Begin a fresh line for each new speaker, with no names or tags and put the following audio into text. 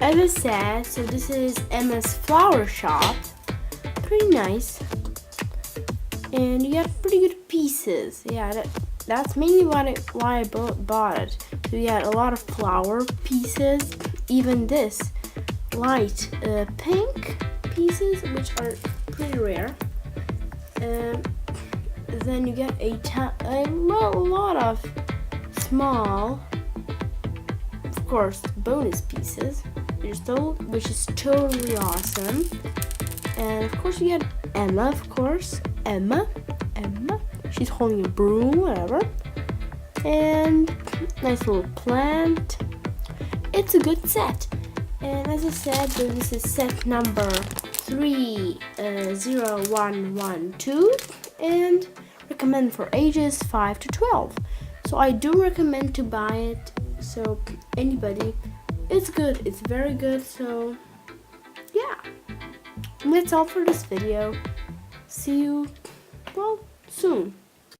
as I said, so this is Emma's flower shop. Pretty nice. And you get pretty good pieces. Yeah, that's mainly why I bought it. So you get a lot of flower pieces. Even this light pink pieces, which are pretty rare. Then you get a lot of small, of course, bonus pieces, which is totally awesome. And of course you get Emma, of course. Emma. She's holding a broom, whatever. And nice little plant. It's a good set. And as I said, this is set number 30112 and recommend for ages 5 to 12. So I do recommend to buy it. So anybody, it's good. It's very good. So yeah. And that's all for this video. See you, well, soon.